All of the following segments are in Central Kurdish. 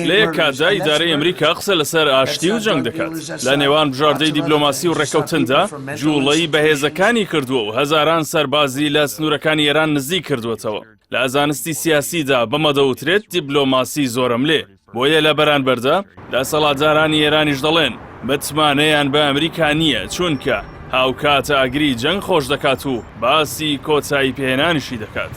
لە یەک کاتدا ئیدارەی ئەمریکا قسە لەسەر ئاشتی و جەنگ دەکات. لە نێوان بژاردەی دیبلۆماسی و ڕێکەوتندا جوڵەی بەهێزەکانی کردووە و هەزاران سەربازی لە سنوورەکانی ئێران نزیک کردوێتەوە. لە ئازانستی سیاسیدا بەمەدەوترێت دیبلۆماسی زۆرم لێ. بۆیە لە بەرانبەردا دەسەڵاتدارانی ئێرانیش دەڵێن بەتمانەیان بە ئەمریکا نییە چونکە هاوکاتە ئاگری جەنگ خۆش دەکات و باسی کۆتایی پێهێنانیشی دەکات.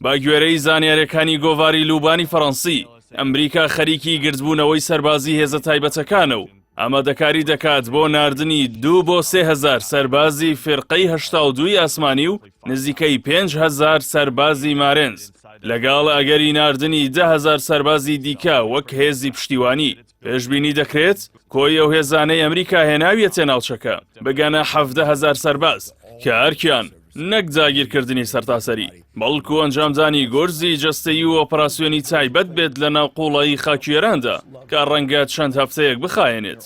با گوێرەی زانیاریەکانی گۆڤاری لوبانی فەڕەنسی ئەمریکا خەریکی گرتبوونەوەی سەربازی هێزە تایبەتەکانە و ئامادەکاری دەکات بۆ ناردنی 2 بۆ 3,000 سەربازی فێرقەی 82 ئاسمانی و نزیکەی 5,000 سەربازی مارێنز لەگەڵ ئەگەری ناردنی 10,000 سەربازی دیکە وەک هێزی پشتیوانی. پێشبینی دەکرێت کۆی ئەو هێزانەی ئەمریکا هێناویەتە ناوچەکە بگەنە 17,000 سەرباز کە هەرکیان نەک جاگیرکردنی سەرتاسەری بەڵکو ئەنجامدانی گۆرزی جەستەیی و ئۆپەراسیۆنی تایبەت بێت لە ناو قوڵایی خاکیێراندا کە ڕەنگە چەند هەفتەیەک بخایێنێت.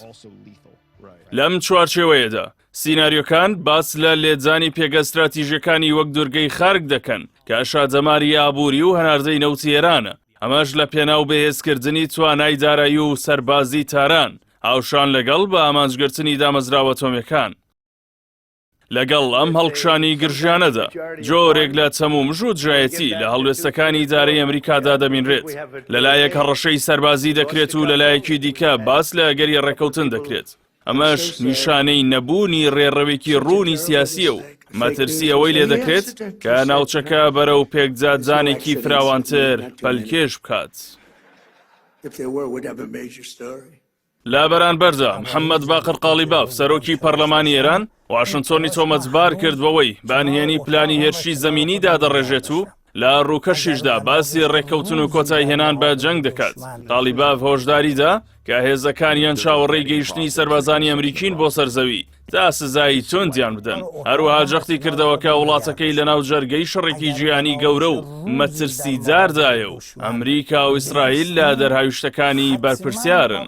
لەم چوارچێوەیەدا سیناریۆکان باس لە لێدزانی پێگە استراتیژیەکانی وەک دوورگەی خارگ دەکەن کە شادەماری ئابووری و هەناردەی نەوتی ئێرانە. ئەمەش لە پێناو بەهێزکردنی توانای دارایی و سەربازی تاران هاوشان لەگەڵ بە ئامانجگرتنی دامەزراوە ئەتۆمیەکان. لەگەڵ ئەم هەڵکشانی گرژیانەدا جۆرێک لە تەموو ژوودژایەتی لە هەڵوێستەکانی ئیدارەی ئەمریکادا دەبینرێت. لەلایەک هەڕەشەی سەربازی دەکرێت و لەلایەکی دیکە باس لە ئەگەری ڕێکەوتن دەکرێت. ئەمەش نیشانەی نەبوونی ڕێڕەوێکی ڕوونی سیاسیە و مەترسی ئەوەی لێ دەکرێت کە ناوچەکە بەرەو پێکجادجانێکی فراوانتر پەلکێش بکات. لا بەرانبەردا محەممەد باقر قالیباف سەرۆکی پەرلەمانی ئێران واشنتۆنی تۆمەتبار کرد بەوەی بانهێنی پلانی هێرشی زەمینیدا دەڕێژێت و لە ڕووکەشیشدا باسی ڕێکەوتن و کۆتای هێنان بە جەنگ دەکات. قالیباف هۆشداریدا کە هێزەکانیان چاوەڕێی گەیشتنی سەربازانی ئەمریکین بۆ سەرزەوی تا سزایی تۆندیان بدەن. هەروەها جەختی کردەوە کە وڵاتەکەی لەناو جەرگەی شەڕێکی جیهانی گەورە و مەترسیداردایە و ئەمریکا و ئیسرائیل لە دەرهاویشتەکانی بەرپرسیارن.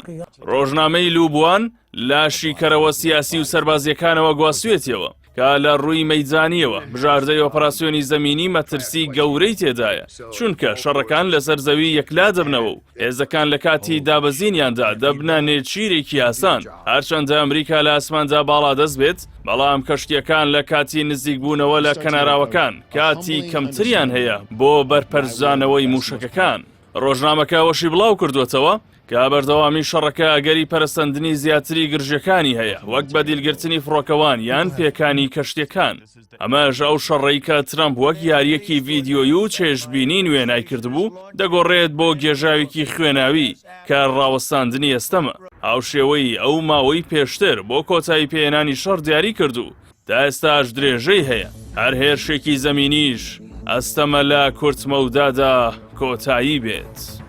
ڕۆژنامەی لوبوان لاشی کەرەوە سیاسی و سەربازیەکانەوە گواسوێتیەوە کە لە ڕووی مەیدانیەوە بژاردەی ئۆپەراسیۆنی زەمینی مەترسی گەورەی تێدایە چونکە شەڕەکان لەسەر زەوی یەکلا دەبنەوە و هێزەکان لە کاتی دابەزینیاندا دەبنە نێچیرێکی ئاسان. هەرچەندە ئەمریکا لە ئاسماندا باڵا دەست بێت بەڵام کەشتیەکان لە کاتی نزیکبوونەوە لە کەناراوەکان کاتی کەمتریان هەیە بۆ بەرپەرزانەوەی موشەکەکان. ڕۆژنامەکە وەشی بڵاو کردوێتەوە کە بەردەوامی شەڕەکە ئەگەری پەرەسەندنی زیاتری گرژەکانی هەیە وەک بەدیلگرتنی فڕۆکەوان یان پێکانی کەشتیەکان. ئەمەش ئەو شەڕەی کە ترەمپ وەک یاریەکی ڤیدیۆیی و چێژبینی نوێنای کردبوو دەگۆڕێت بۆ گێژاوێکی خوێناوی کە ڕاوەستاندنی ئێستەمە. هاوشێوەی ئەو ماوەی پێشتر بۆ کۆتایی پێهێنانی شەڕ دیاری کردو تا ئێستاش درێژەی هەیە. هەر هێرشێکی زەمینیش ئەستەمە لە کورتمەودادا کۆتایی بێت.